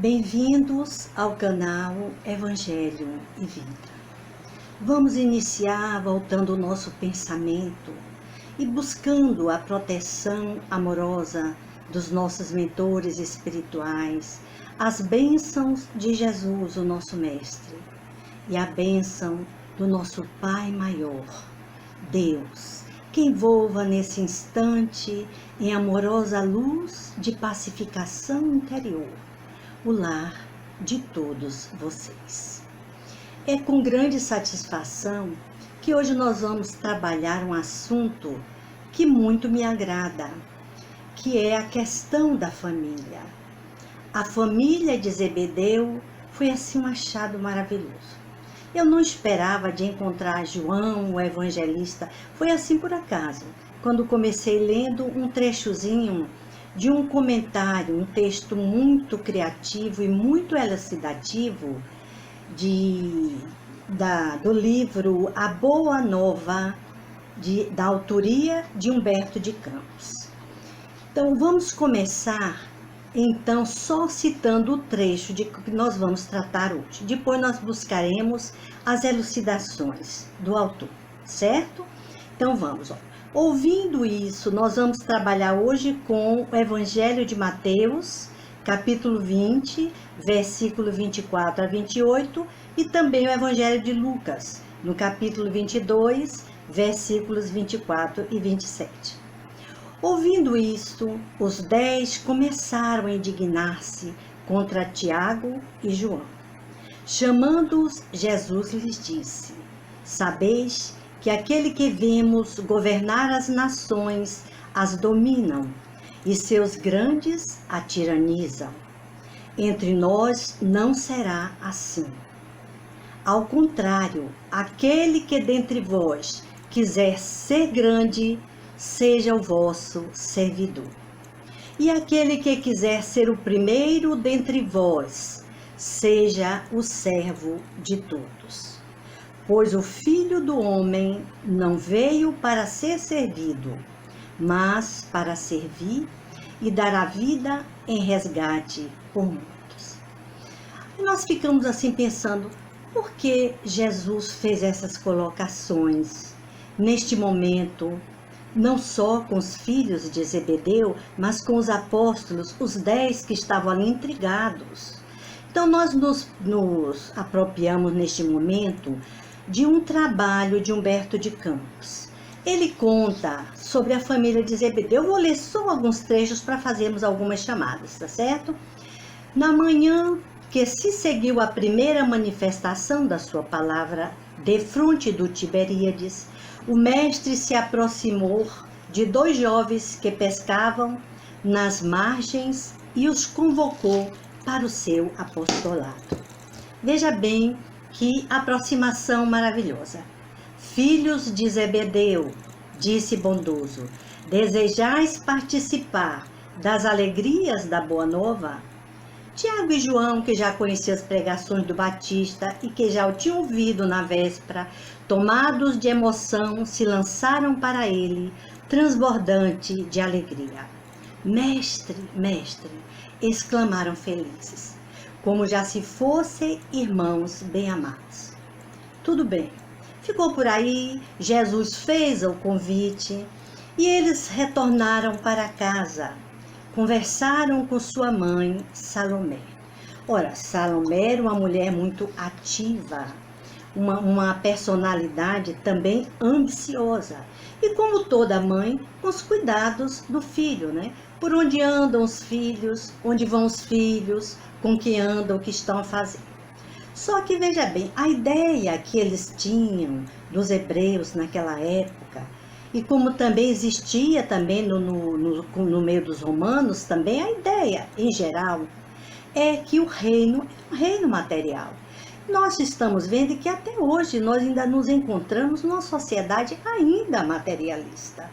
Bem-vindos ao canal Evangelho e Vida. Vamos iniciar voltando o nosso pensamento e buscando a proteção amorosa dos nossos mentores espirituais, as bênçãos de Jesus, o nosso Mestre, e a bênção do nosso Pai Maior, Deus, que envolva nesse instante em amorosa luz de pacificação interior o lar de todos vocês. É com grande satisfação que hoje nós vamos trabalhar um assunto que muito me agrada, que é a questão da família. A família de Zebedeu foi assim um achado maravilhoso. Eu não esperava de encontrar João, o evangelista, foi assim por acaso, quando comecei lendo um trechozinho de um comentário, um texto muito criativo e muito elucidativo do livro A Boa Nova, da autoria de Humberto de Campos. Então vamos começar então só citando o trecho de que nós vamos tratar hoje. Depois nós buscaremos as elucidações do autor, certo? Então vamos, ouvindo isso, nós vamos trabalhar hoje com o Evangelho de Mateus, capítulo 20, versículo 24 a 28, e também o Evangelho de Lucas, no capítulo 22, versículos 24 e 27. Ouvindo isto, os 10 começaram a indignar-se contra Tiago e João. Chamando-os, Jesus lhes disse: Sabeis que aquele que vemos governar as nações as dominam, e seus grandes a tiranizam. Entre nós não será assim. Ao contrário, aquele que dentre vós quiser ser grande, seja o vosso servidor. E aquele que quiser ser o primeiro dentre vós, seja o servo de todos. Pois o Filho do Homem não veio para ser servido, mas para servir e dar a vida em resgate por muitos. E nós ficamos assim pensando, por que Jesus fez essas colocações neste momento, não só com os filhos de Zebedeu, mas com os apóstolos, os 10 que estavam ali intrigados. Então nós nos apropriamos neste momento de um trabalho de Humberto de Campos. Ele conta sobre a família de Zebedeu. Eu vou ler só alguns trechos para fazermos algumas chamadas, tá certo? Na manhã que se seguiu a primeira manifestação da sua palavra defronte do Tiberíades, o mestre se aproximou de 2 jovens que pescavam nas margens e os convocou para o seu apostolado. Veja bem que aproximação maravilhosa. Filhos de Zebedeu, disse bondoso, desejais participar das alegrias da Boa Nova? Tiago e João, que já conheciam as pregações do Batista e que já o tinham ouvido na véspera, tomados de emoção, se lançaram para ele, transbordante de alegria. Mestre, mestre, exclamaram felizes, como já se fossem irmãos bem-amados. Tudo bem, ficou por aí, Jesus fez o convite e eles retornaram para casa. Conversaram com sua mãe, Salomé. Ora, Salomé era uma mulher muito ativa, uma personalidade também ambiciosa. E como toda mãe, com os cuidados do filho, né? Por onde andam os filhos, onde vão os filhos, com que andam, o que estão a fazer. Só que veja bem, a ideia que eles tinham dos hebreus naquela época, e como também existia também no meio dos romanos, também a ideia em geral é que o reino é um reino material. Nós estamos vendo que até hoje nós ainda nos encontramos numa sociedade ainda materialista.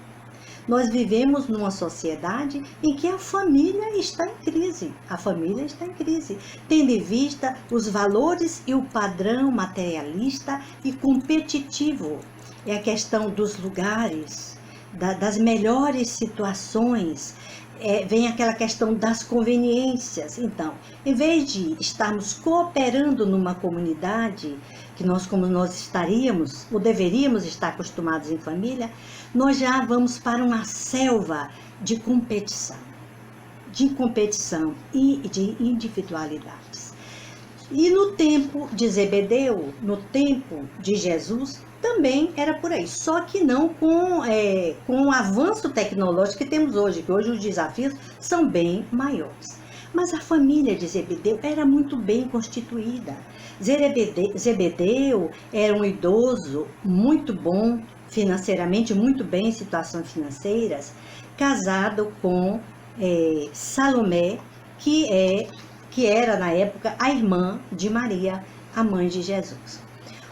Nós vivemos numa sociedade em que a família está em crise. A família está em crise, tendo em vista os valores e o padrão materialista e competitivo. É a questão dos lugares, das melhores situações, vem aquela questão das conveniências. Então, em vez de estarmos cooperando numa comunidade, que nós, como nós estaríamos, ou deveríamos estar acostumados em família, nós já vamos para uma selva de competição e de individualidades. E no tempo de Zebedeu, no tempo de Jesus, também era por aí, só que não com o avanço tecnológico que temos hoje, que hoje os desafios são bem maiores. Mas a família de Zebedeu era muito bem constituída. Zebedeu era um idoso muito bom financeiramente, muito bem em situações financeiras, casado com Salomé, que era na época a irmã de Maria, a mãe de Jesus.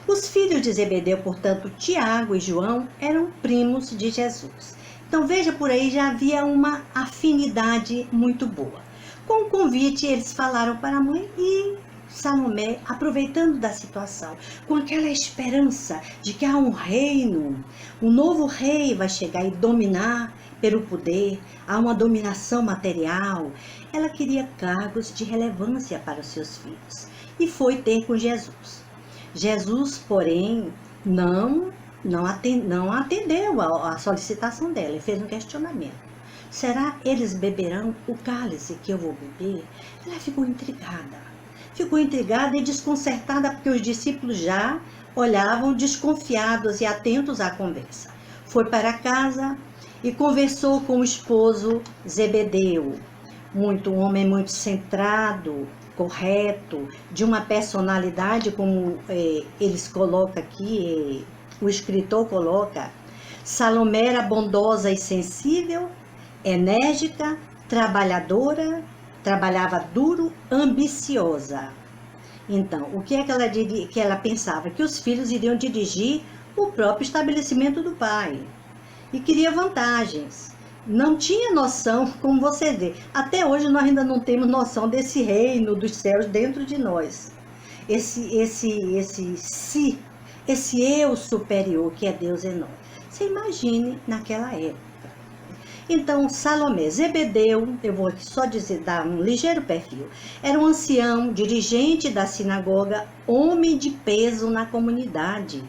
Os filhos de Zebedeu, portanto, Tiago e João, eram primos de Jesus. Então veja, por aí já havia uma afinidade muito boa. Com o convite, eles falaram para a mãe e Salomé, aproveitando da situação, com aquela esperança de que há um reino, um novo rei vai chegar e dominar pelo poder, há uma dominação material. Ela queria cargos de relevância para os seus filhos e foi ter com Jesus. Jesus, porém, não atendeu a solicitação dela e fez um questionamento. Será eles beberão o cálice que eu vou beber? Ela ficou intrigada e desconcertada, porque os discípulos já olhavam desconfiados e atentos à conversa. Foi para casa e conversou com o esposo Zebedeu, um homem muito centrado, correto, de uma personalidade, como eles colocam aqui, o escritor coloca. Salomé era bondosa e sensível, enérgica, trabalhadora, trabalhava duro, ambiciosa. Então, o que é que ela pensava? Que os filhos iriam dirigir o próprio estabelecimento do pai. E queria vantagens. Não tinha noção, como você vê. Até hoje nós ainda não temos noção desse reino dos céus dentro de nós. Esse eu superior que é Deus em nós. Você imagine naquela época. Então, Salomé, Zebedeu, eu vou aqui só dar um ligeiro perfil, era um ancião, dirigente da sinagoga, homem de peso na comunidade,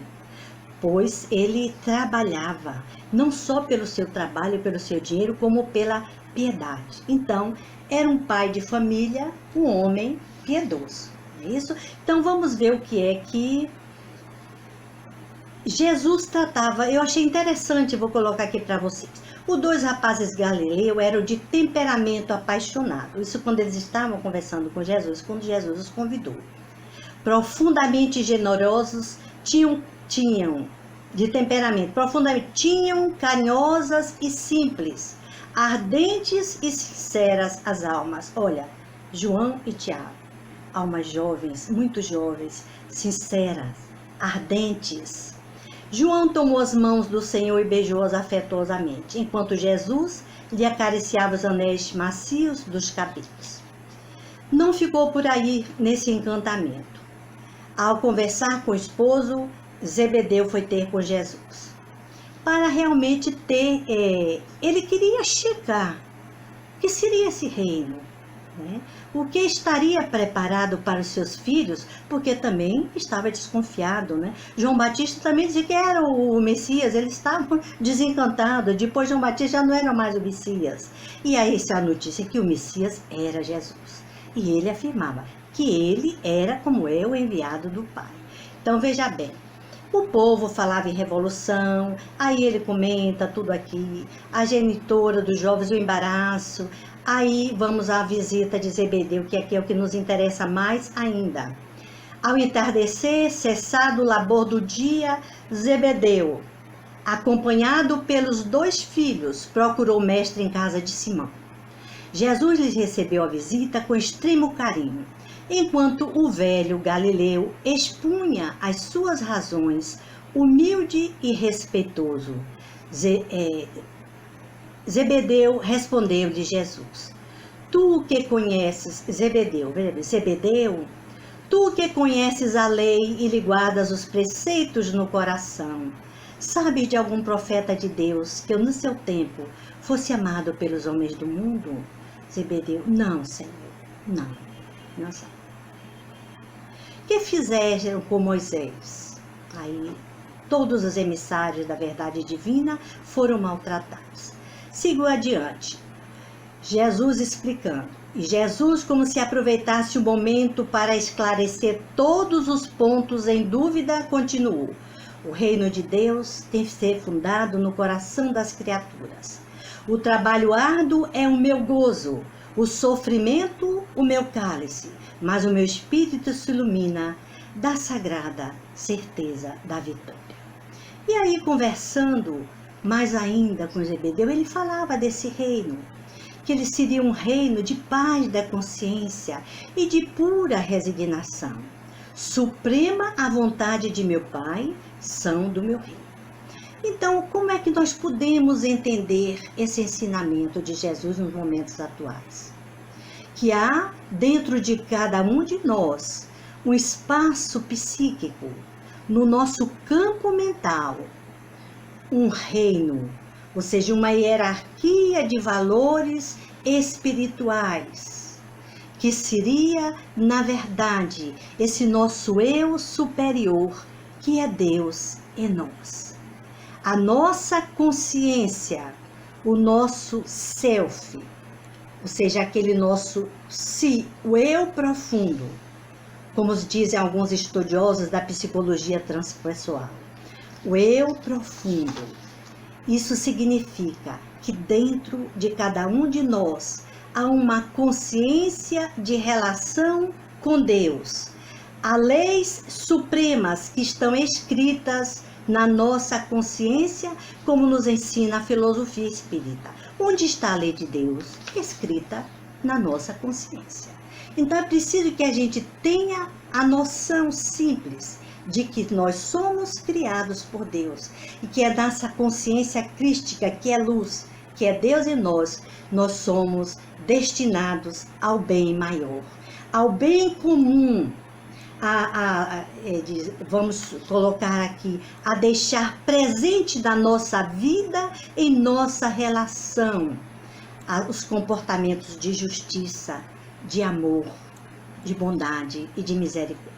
pois ele trabalhava, não só pelo seu trabalho, pelo seu dinheiro, como pela piedade. Então, era um pai de família, um homem piedoso, não é isso? Então, vamos ver o que é que Jesus tratava. Eu achei interessante, vou colocar aqui para vocês. Os dois rapazes galileus eram de temperamento apaixonado. Isso quando eles estavam conversando com Jesus, quando Jesus os convidou. Profundamente generosos, tinham de temperamento profundamente, tinham carinhosas e simples, ardentes e sinceras as almas. Olha, João e Tiago, almas jovens, muito jovens, sinceras, ardentes. João tomou as mãos do Senhor e beijou-as afetuosamente, enquanto Jesus lhe acariciava os anéis macios dos cabelos. Não ficou por aí nesse encantamento. Ao conversar com o esposo, Zebedeu foi ter com Jesus. Para realmente ter, ele queria checar o que seria esse reino, né? O que estaria preparado para os seus filhos, porque também estava desconfiado, né? João Batista também dizia que era o Messias, eles estavam desencantados. Depois João Batista já não era mais o Messias. E aí essa notícia que o Messias era Jesus. E ele afirmava que ele era como é o enviado do Pai. Então veja bem, o povo falava em revolução, aí ele comenta tudo aqui, a genitora dos jovens, o embaraço. Aí vamos à visita de Zebedeu, que aqui é o que nos interessa mais ainda. Ao entardecer, cessado o labor do dia, Zebedeu, acompanhado pelos 2 filhos, procurou o mestre em casa de Simão. Jesus lhes recebeu a visita com extremo carinho, enquanto o velho Galileu expunha as suas razões, humilde e respeitoso. Zebedeu respondeu-lhe Jesus: Tu que conheces, Zebedeu, tu que conheces a lei e lhe guardas os preceitos no coração, sabes de algum profeta de Deus que no seu tempo fosse amado pelos homens do mundo? Zebedeu: não, Senhor, não, não sei. Que fizeram com Moisés? Aí todos os emissários da verdade divina foram maltratados. Sigo adiante. Jesus explicando. E Jesus, como se aproveitasse o momento para esclarecer todos os pontos em dúvida, continuou: o reino de Deus tem que ser fundado no coração das criaturas. O trabalho árduo é o meu gozo, o sofrimento o meu cálice, mas o meu espírito se ilumina da sagrada certeza da vitória. E aí, conversando mais ainda com Zebedeu, ele falava desse reino, que ele seria um reino de paz da consciência e de pura resignação. Suprema a vontade de meu Pai, são do meu reino. Então, como é que nós podemos entender esse ensinamento de Jesus nos momentos atuais? Que há dentro de cada um de nós um espaço psíquico, no nosso campo mental, um reino, ou seja, uma hierarquia de valores espirituais, que seria, na verdade, esse nosso eu superior, que é Deus em nós. A nossa consciência, o nosso self, ou seja, aquele nosso si, o eu profundo, como dizem alguns estudiosos da psicologia transpessoal. O eu profundo. Isso significa que dentro de cada um de nós há uma consciência de relação com Deus. Há leis supremas que estão escritas na nossa consciência, como nos ensina a filosofia espírita. Onde está a lei de Deus? Escrita na nossa consciência. Então é preciso que a gente tenha a noção simples de que nós somos criados por Deus e que é nossa consciência crística, que é luz, que é Deus em nós, nós somos destinados ao bem maior, ao bem comum, vamos colocar aqui, a deixar presente da nossa vida em nossa relação, os comportamentos de justiça, de amor, de bondade e de misericórdia.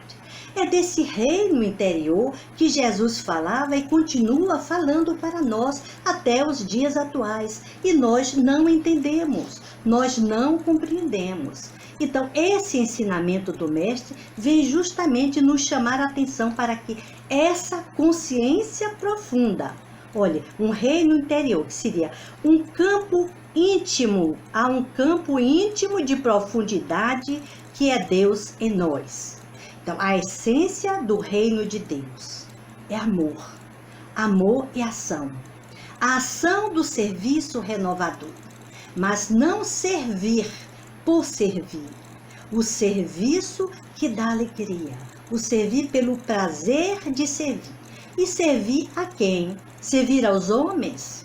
É desse reino interior que Jesus falava e continua falando para nós até os dias atuais. E nós não entendemos, nós não compreendemos. Então, esse ensinamento do Mestre vem justamente nos chamar a atenção para que essa consciência profunda, olha, um reino interior, que seria um campo íntimo, há um campo íntimo de profundidade que é Deus em nós. Então, a essência do reino de Deus é amor. Amor e ação. A ação do serviço renovador. Mas não servir por servir. O serviço que dá alegria. O servir pelo prazer de servir. E servir a quem? Servir aos homens?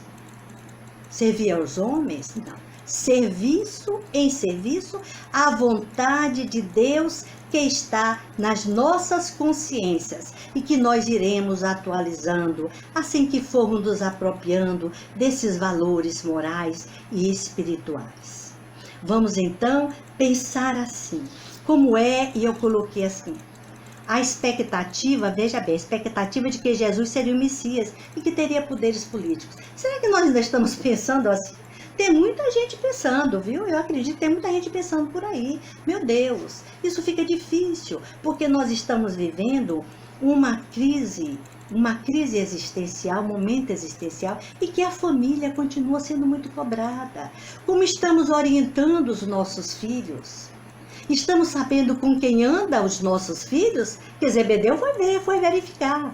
Servir aos homens? Não. Serviço em serviço à vontade de Deus que está nas nossas consciências e que nós iremos atualizando assim que formos nos apropriando desses valores morais e espirituais. Vamos então pensar assim, como é, e eu coloquei assim, a expectativa, veja bem, a expectativa de que Jesus seria o Messias e que teria poderes políticos. Será que nós ainda estamos pensando assim? Tem muita gente pensando, viu? Eu acredito que tem muita gente pensando por aí. Meu Deus, isso fica difícil, porque nós estamos vivendo uma crise existencial, um momento existencial, e que a família continua sendo muito cobrada. Como estamos orientando os nossos filhos? Estamos sabendo com quem anda os nossos filhos? Que Zebedeu foi ver, foi verificar.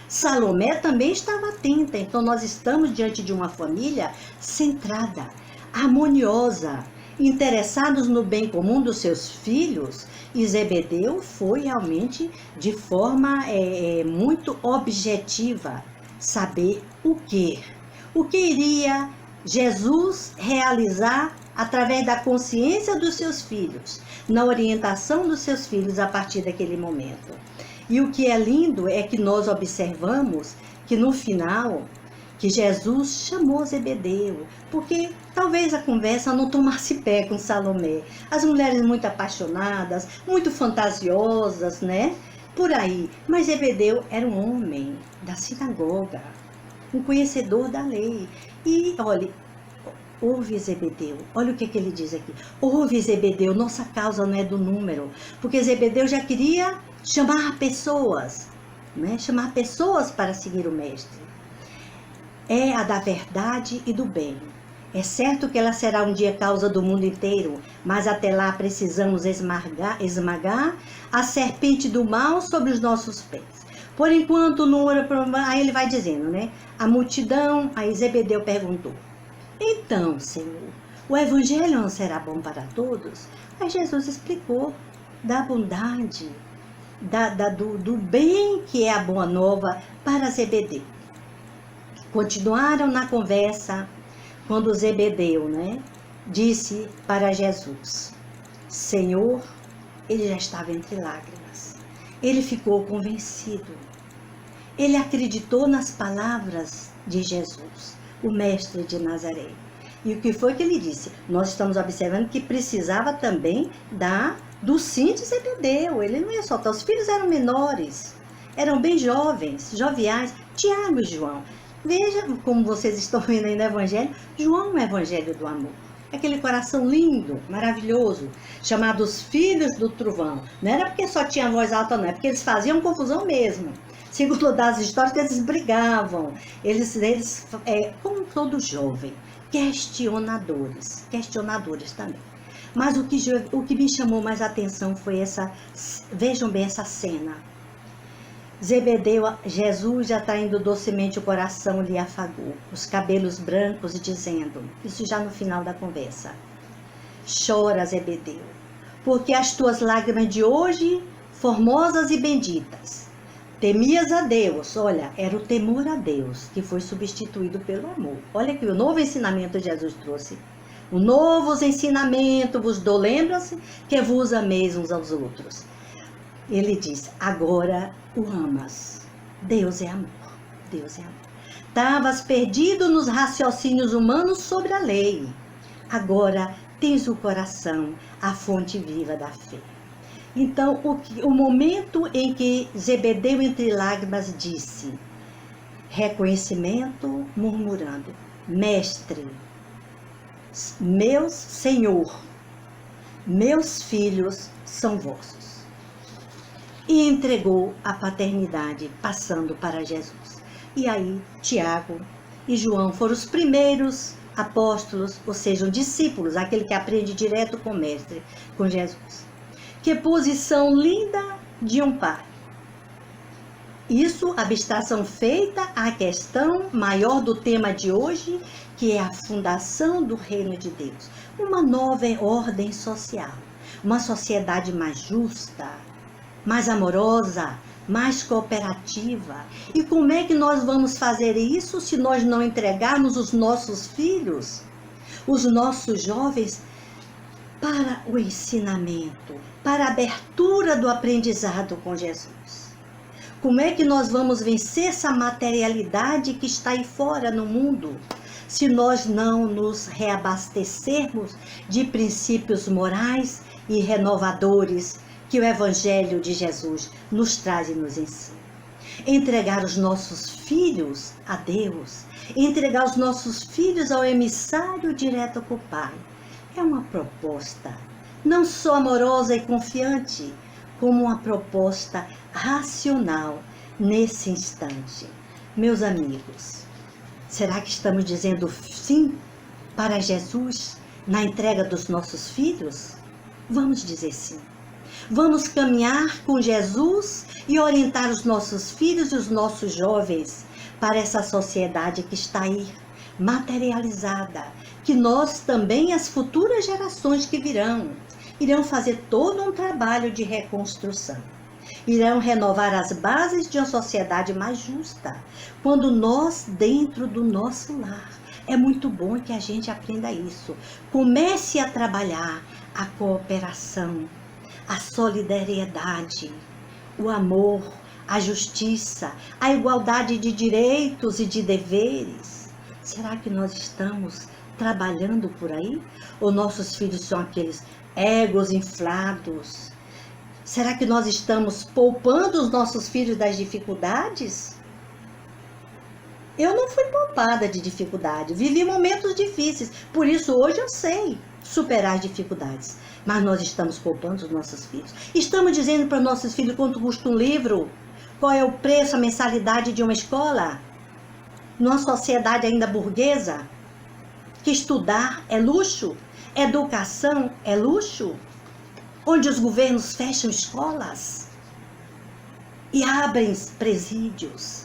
Salomé também estava atenta, então nós estamos diante de uma família centrada, harmoniosa, interessados no bem comum dos seus filhos, e Zebedeu foi realmente de forma muito objetiva, saber o que iria Jesus realizar através da consciência dos seus filhos, na orientação dos seus filhos a partir daquele momento. E o que é lindo é que nós observamos que no final que Jesus chamou Zebedeu, porque talvez a conversa não tomasse pé com Salomé. As mulheres muito apaixonadas, muito fantasiosas, né? Por aí. Mas Zebedeu era um homem da sinagoga, um conhecedor da lei. E, olha, ouve Zebedeu, olha o que ele diz aqui. Ouve Zebedeu, nossa causa não é do número, porque Zebedeu já queria chamar pessoas, né? Chamar pessoas para seguir o mestre. É a da verdade e do bem. É certo que ela será um dia causa do mundo inteiro, mas até lá precisamos esmagar a serpente do mal sobre os nossos pés. Por enquanto, o número... Aí ele vai dizendo, né? A multidão, aí Zebedeu perguntou. Então, Senhor, o evangelho não será bom para todos? Aí Jesus explicou da bondade, do bem que é a boa nova para Zebedeu. Continuaram na conversa quando Zebedeu, né, disse para Jesus, Senhor, ele já estava entre lágrimas. Ele ficou convencido. Ele acreditou nas palavras de Jesus, o mestre de Nazaré. E o que foi que ele disse? Nós estamos observando que precisava também do sim de Zebedeu. Ele não ia soltar. Os filhos eram menores, eram bem jovens, joviais. Tiago e João. Veja como vocês estão vendo aí no Evangelho. João é um Evangelho do amor. Aquele coração lindo, maravilhoso, chamado os filhos do trovão. Não era porque só tinha voz alta, não. É porque eles faziam confusão mesmo. Segundo das histórias, que eles brigavam. Eles como todo jovem, questionadores também. Mas o que me chamou mais a atenção foi vejam bem essa cena. Zebedeu, Jesus já está indo docemente, o coração lhe afagou, os cabelos brancos, dizendo, isso já no final da conversa, chora, Zebedeu, porque as tuas lágrimas de hoje, formosas e benditas, temias a Deus, olha, era o temor a Deus, que foi substituído pelo amor. Olha que o novo ensinamento Jesus trouxe, o novo ensinamento vos dou, lembram-se que vos ameis uns aos outros. Ele diz, agora o amas. Deus é amor. Deus é amor. Estavas perdido nos raciocínios humanos sobre a lei. Agora tens o coração, a fonte viva da fé. Então, o momento em que Zebedeu, entre lágrimas, disse, reconhecimento, murmurando, mestre, meu Senhor, meus filhos são vossos. E entregou a paternidade, passando para Jesus. E aí, Tiago e João foram os primeiros apóstolos, ou seja, discípulos, aquele que aprende direto com o mestre, com Jesus. Que posição linda de um pai. Isso, abstração feita à questão maior do tema de hoje, que é a fundação do reino de Deus. Uma nova ordem social, uma sociedade mais justa, mais amorosa, mais cooperativa. E como é que nós vamos fazer isso se nós não entregarmos os nossos filhos, os nossos jovens, para o ensinamento, para a abertura do aprendizado com Jesus? Como é que nós vamos vencer essa materialidade que está aí fora no mundo, se nós não nos reabastecermos de princípios morais e renovadores que o Evangelho de Jesus nos traz e nos ensina? Entregar os nossos filhos a Deus, entregar os nossos filhos ao emissário direto com o Pai, é uma proposta não só amorosa e confiante, como uma proposta racional nesse instante. Meus amigos, será que estamos dizendo sim para Jesus na entrega dos nossos filhos? Vamos dizer sim. Vamos caminhar com Jesus e orientar os nossos filhos e os nossos jovens para essa sociedade que está aí, materializada, que nós também, as futuras gerações que virão, irão fazer todo um trabalho de reconstrução. Irão renovar as bases de uma sociedade mais justa, quando nós, dentro do nosso lar, é muito bom que a gente aprenda isso. Comece a trabalhar a cooperação, a solidariedade, o amor, a justiça, a igualdade de direitos e de deveres. Será que nós estamos trabalhando por aí? Ou nossos filhos são aqueles egos inflados? Será que nós estamos poupando os nossos filhos das dificuldades? Eu não fui poupada de dificuldade, vivi momentos difíceis, por isso hoje eu sei superar as dificuldades. Mas nós estamos poupando os nossos filhos? Estamos dizendo para nossos filhos quanto custa um livro? Qual é o preço, a mensalidade de uma escola? Numa sociedade ainda burguesa, que estudar é luxo, educação é luxo, onde os governos fecham escolas e abrem presídios.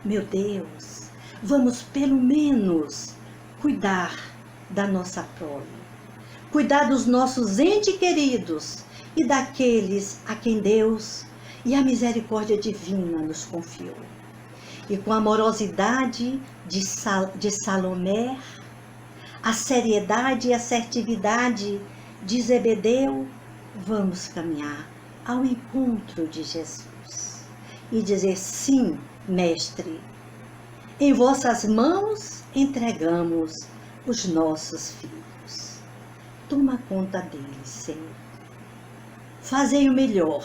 Meu Deus, vamos pelo menos cuidar da nossa prole, cuidar dos nossos entes queridos e daqueles a quem Deus e a misericórdia divina nos confiou. E com a amorosidade de Salomé, a seriedade e assertividade de Zebedeu, vamos caminhar ao encontro de Jesus e dizer: sim, Mestre, em vossas mãos entregamos os nossos filhos. Toma conta deles, Senhor. Fazei o melhor,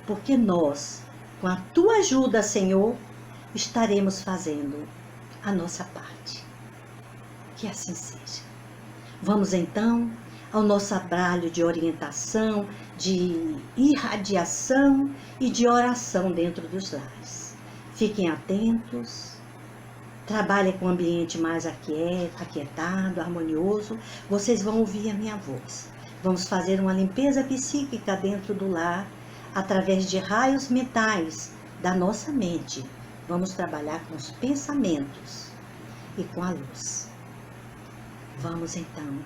porque nós, com a tua ajuda, Senhor, estaremos fazendo a nossa parte. Que assim seja. Vamos então ao nosso trabalho de orientação, de irradiação e de oração dentro dos lares. Fiquem atentos, trabalhem com um ambiente mais aquietado, harmonioso. Vocês vão ouvir a minha voz. Vamos fazer uma limpeza psíquica dentro do lar, através de raios mentais da nossa mente. Vamos trabalhar com os pensamentos e com a luz. Vamos então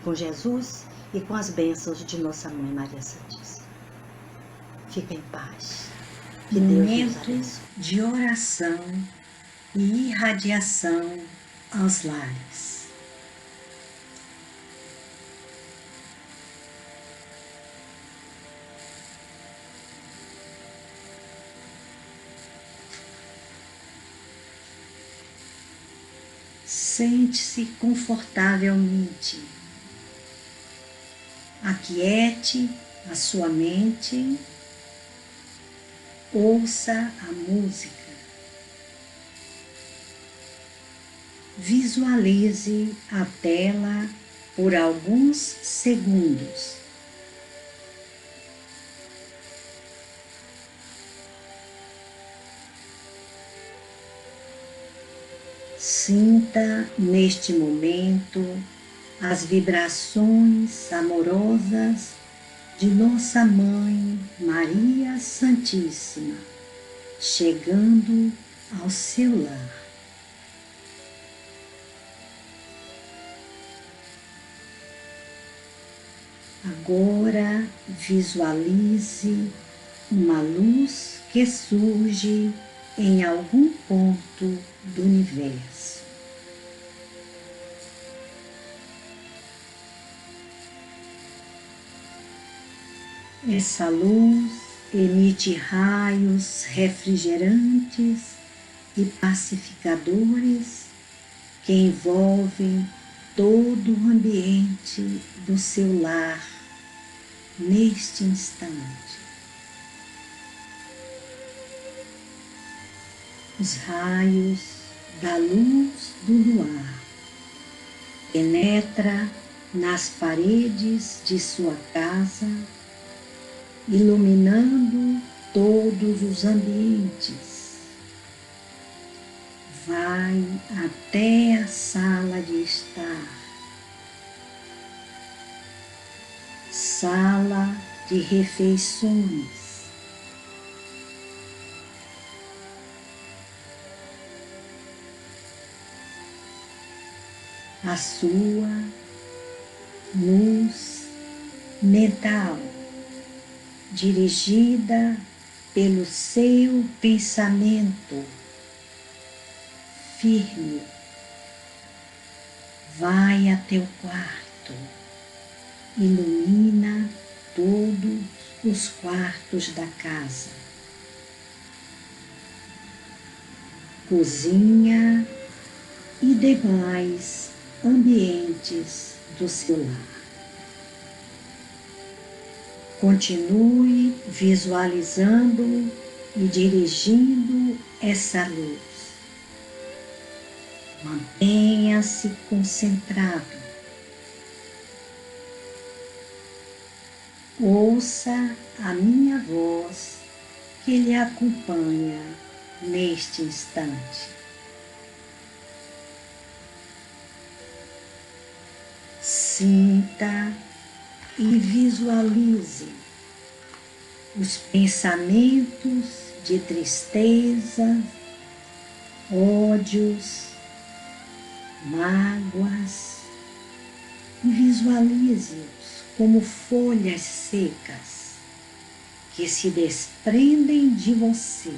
com Jesus e com as bênçãos de nossa Mãe Maria Santíssima. Fica em paz. Que Deus nos abençoe. De oração e irradiação aos lares. Sente-se confortavelmente. Aquiete a sua mente. Ouça a música. Visualize a tela por alguns segundos. Sinta neste momento as vibrações amorosas de nossa Mãe Maria Santíssima, chegando ao seu lar. Agora visualize uma luz que surge em algum ponto do universo. Essa luz emite raios refrigerantes e pacificadores que envolvem todo o ambiente do seu lar neste instante. Os raios da luz do luar penetra nas paredes de sua casa, iluminando todos os ambientes. Vai até a sala de estar, sala de refeições, a sua luz mental, dirigida pelo seu pensamento firme, vai até o quarto, ilumina todos os quartos da casa, cozinha e demais ambientes do seu lar. Continue visualizando e dirigindo essa luz. Mantenha-se concentrado. Ouça a minha voz que lhe acompanha neste instante. Sinta e visualize os pensamentos de tristeza, ódios, mágoas, e visualize-os como folhas secas que se desprendem de você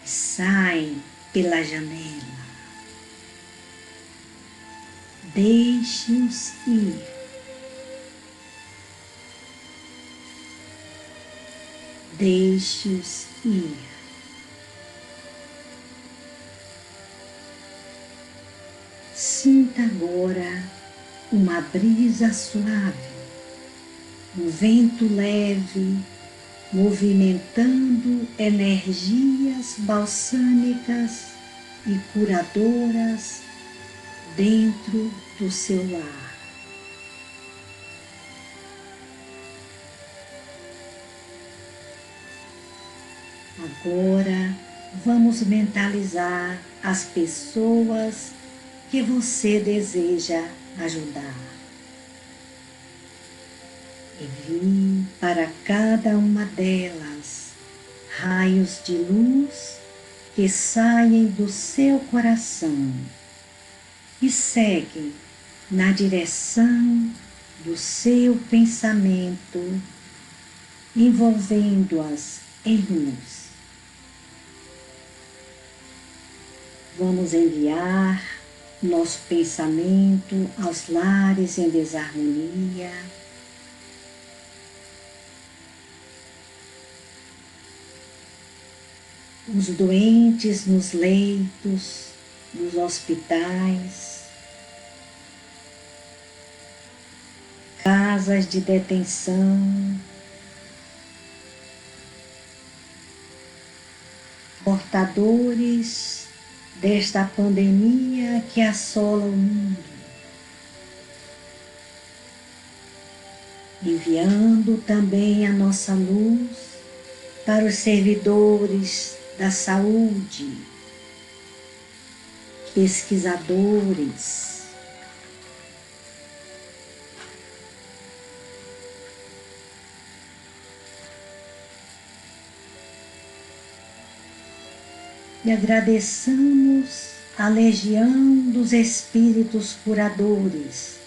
e saem pela janela. Deixe-os ir. Deixe-os ir. Sinta agora uma brisa suave, um vento leve, movimentando energias balsâmicas e curadoras dentro do seu lar. Agora vamos mentalizar as pessoas que você deseja ajudar. Envie para cada uma delas raios de luz que saem do seu coração e seguem na direção do seu pensamento, envolvendo-as em luz. Vamos enviar nosso pensamento aos lares em desarmonia, os doentes nos leitos, nos hospitais, casas de detenção, portadores desta pandemia que assola o mundo, enviando também a nossa luz para os servidores da saúde, pesquisadores, e agradeçamos a legião dos espíritos curadores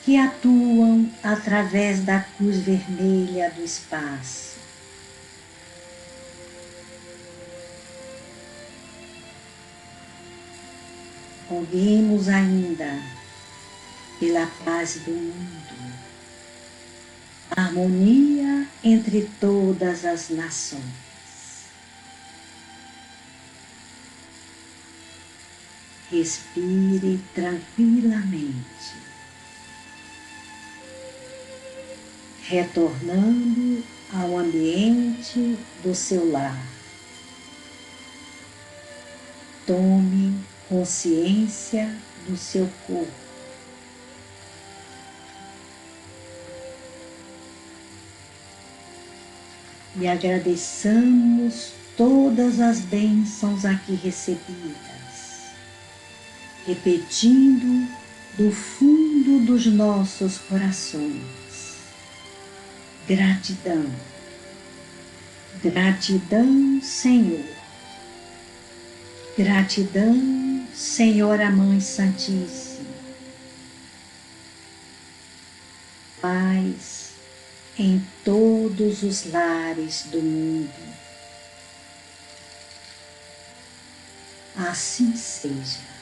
que atuam através da cruz vermelha do espaço. Roguemos ainda pela paz do mundo, a harmonia entre todas as nações. Respire tranquilamente, retornando ao ambiente do seu lar. Tome consciência do seu corpo. E agradeçamos todas as bênçãos aqui recebidas, repetindo do fundo dos nossos corações: gratidão, gratidão, Senhor, gratidão, Senhora Mãe Santíssima, paz em todos os lares do mundo. Assim seja.